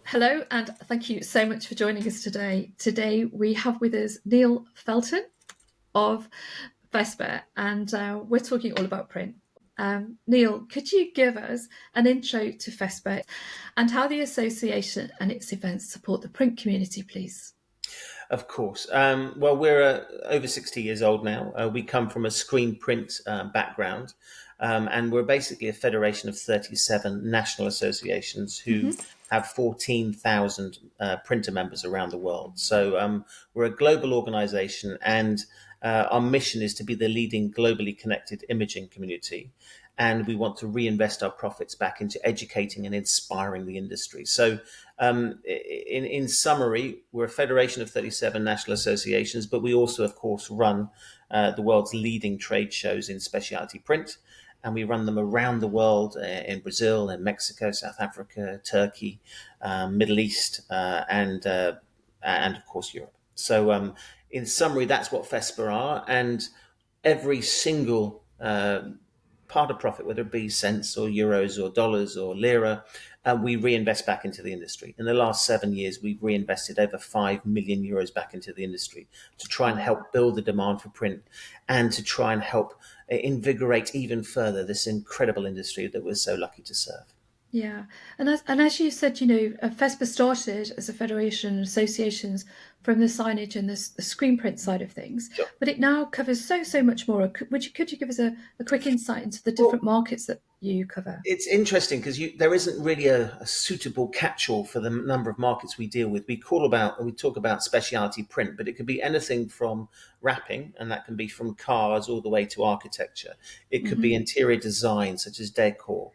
Hello, and thank you so much for joining us today. Today we have with us Neil Felton of Fespa, and we're talking all about print. Neil, could you give us an intro to Fespa and how the association and its events support the print community, please? Of course. Well, we're over 60 years old now. We come from a screen print background, and we're basically a federation of 37 national associations who Hmm. have 14,000 printer members around the world. So we're a global organization, and our mission is to be the leading globally connected imaging community. And we want to reinvest our profits back into educating and inspiring the industry. So in summary, we're a federation of 37 national associations, but we also, of course, run the world's leading trade shows in specialty print. And we run them around the world in Brazil, in Mexico, South Africa, Turkey, Middle East, and of course, Europe. So, in summary, that's what Fespa are. And every single part of profit, whether it be cents or euros or dollars or lira, we reinvest back into the industry. In the last 7 years, we've reinvested over 5 million euros back into the industry to try and help build the demand for print and to try and help invigorate even further this incredible industry that we're so lucky to serve. Yeah, and as you said, FESPA started as a federation of associations from the signage and the screen print side of things, Sure. but it now covers so much more. Could you give us a quick insight into the Well, different markets that you cover? it's interesting because there isn't really a suitable catch-all for the number of markets we deal with. We talk about specialty print, but it could be anything from wrapping, and that can be from cars all the way to architecture. It could be Hmm. interior design, such as decor,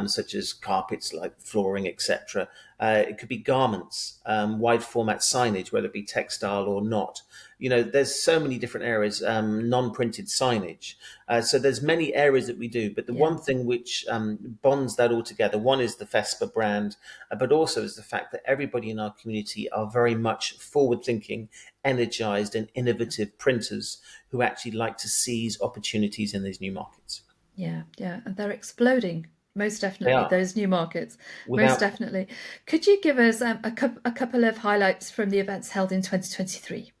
such as carpets, like flooring, etc. It could be garments, wide format signage, whether it be textile or not. There's so many different areas, non-printed signage. So there's many areas that we do, but the Yeah, one thing which bonds that all together, one is the Fespa brand, but also is the fact that everybody in our community are very much forward-thinking, energized, and innovative printers who actually like to seize opportunities in these new markets. yeah, and they're exploding. Most They definitely, are, those new markets. Most without. definitely. Could you give us a couple of highlights from the events held in 2023?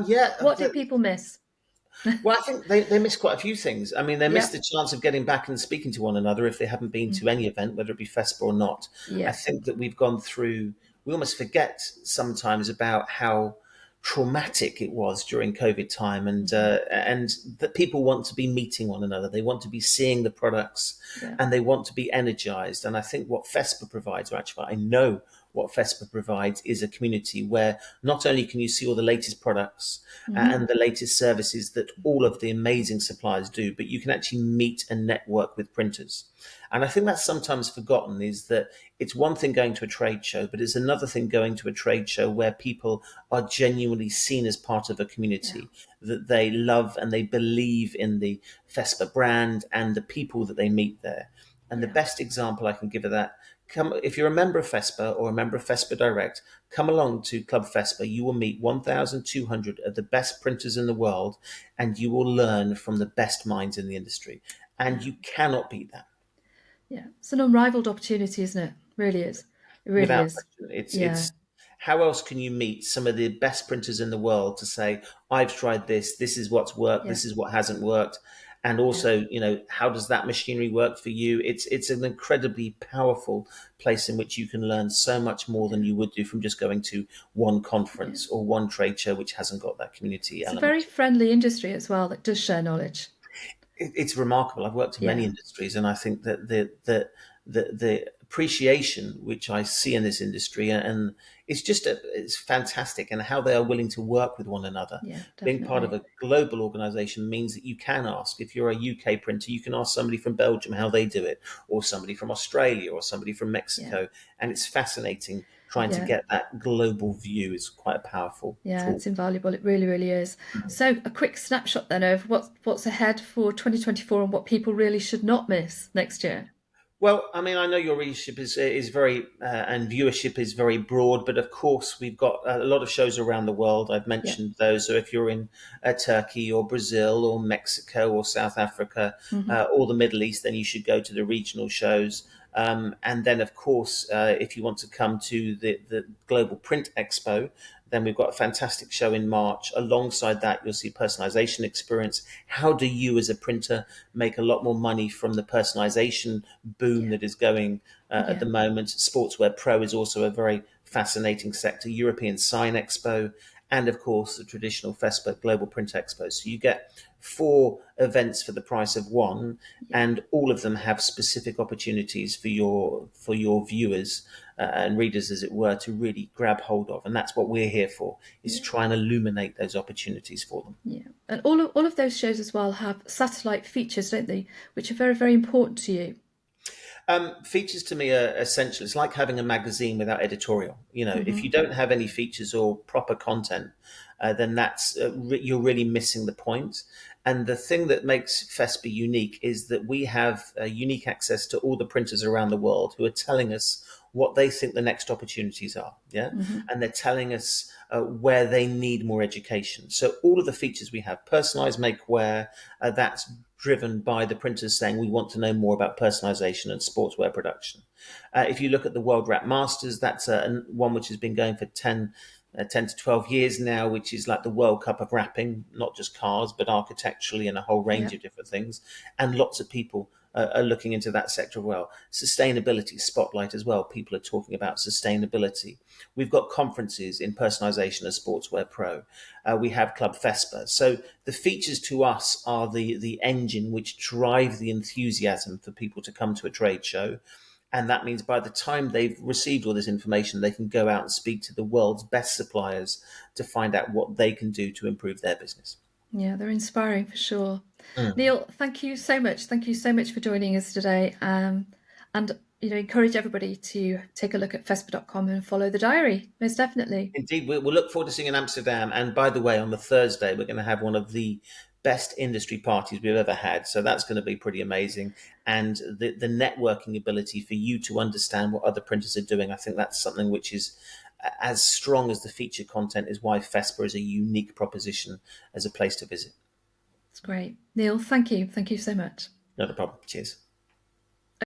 Yeah, What did people miss? well, I think they missed quite a few things. I mean, they missed Yep. the chance of getting back and speaking to one another if they haven't been to any event, whether it be Fespa or not. I Yeah. think that we almost forget sometimes about how traumatic it was during COVID time, Hmm. and that people want to be meeting one another. They want to be seeing the products, Yeah. and they want to be energized. And I think what Fespa provides, or actually, I know what Fespa provides, is a community where not only can you see all the latest products Hmm. and the latest services that all of the amazing suppliers do, but you can actually meet and network with printers. And I think that's sometimes forgotten, is that it's one thing going to a trade show, but it's another thing going to a trade show where people are genuinely seen as part of a Yeah. community, that they love and they believe in the Fespa brand and the people that they meet there. And the Yeah. best example I can give of that, come if you're a member of Fespa or a member of Fespa Direct, come along to Club Fespa. You will meet 1,200 of the best printers in the world, and you will learn from the best minds in the industry. And Yeah. you cannot beat that. Yeah. It's an unrivaled opportunity, isn't it? It really is. It really Without is. question. It's Yeah. it's how else can you meet some of the best printers in the world to say, I've tried this, this is what's worked, Yeah. this is what hasn't worked. And Yeah. also, how does that machinery work for you? It's an incredibly powerful place in which you can learn so much more than you would do from just going to one Yeah. conference or one trade show which hasn't got that community It's a very element. friendly industry as well that does share knowledge. It's remarkable. I've worked in many Yeah. industries, and I think that the appreciation which I see in this industry, and it's fantastic, and how they are willing to work with one another. Yeah. Being part of Definitely. a global organisation means that you can ask. If you're a UK printer, you can ask somebody from Belgium how they do it, or somebody from Australia, or somebody from Yeah. Mexico, and it's fascinating. Trying to Yeah. get that global view is quite a powerful Yeah. tool. It's invaluable. It really, really is. So, a quick snapshot then of what's ahead for 2024 and what people really should not miss next year. Well, I mean, I know your readership is very and viewership is very broad, but of course we've got a lot of shows around the world. I've Yeah. mentioned those. So if you're in Turkey or Brazil or Mexico or South Africa Hmm. or the Middle East, then you should go to the regional shows. And then, of course, if you want to come to the Global Print Expo, then we've got a fantastic show in March. Alongside that, you'll see personalization experience. How do you, as a printer, make a lot more money from the personalization boom Yeah. that is going at Yeah. the moment? Sportswear Pro is also a very fascinating sector. European Sign Expo, and of course the traditional Fespa Global Print Expo. So you get 4 events for the price of one, Yeah. and all of them have specific opportunities for your viewers and readers, as it were, to really grab hold of. And that's what we're here for, is to Yeah. try and illuminate those opportunities for them. Yeah. And all of those shows as well have satellite features, don't they? Which are very, very important to you. Features to me are essential. It's like having a magazine without editorial. If you Hmm. don't have any features or proper content, then you're really missing the point. And the thing that makes Fespa unique is that we have unique access to all the printers around the world who are telling us what they think the next opportunities are. Yeah, Hmm. and they're telling us where they need more education. So all of the features we have, personalized make wear, that's driven by the printers saying we want to know more about personalization and sportswear production. If you look at the World Wrap Masters, that's one which has been going for 10 to 12 years now, which is like the World Cup of wrapping, not just cars, but architecturally and a whole range Yeah. of different things. And lots of people are looking into that sector as well. Sustainability spotlight as well. People are talking about sustainability. We've got conferences in personalization of Sportswear Pro. We have Club Fespa. So the features to us are the engine which drive the enthusiasm for people to come to a trade show. And that means by the time they've received all this information, they can go out and speak to the world's best suppliers to find out what they can do to improve their business. Yeah, they're inspiring for sure. Mm. Neil, thank you so much. Thank you so much for joining us today. And encourage everybody to take a look at Fespa.com and follow the diary. Most definitely. Indeed, we'll look forward to seeing you in Amsterdam. And by the way, on the Thursday, we're going to have one of the best industry parties we've ever had. So that's going to be pretty amazing. And the networking ability for you to understand what other printers are doing, I think that's something which is as strong as the feature content, is why Fespa is a unique proposition as a place to visit. It's great. Neil, thank you. Thank you so much. Not a problem. Cheers.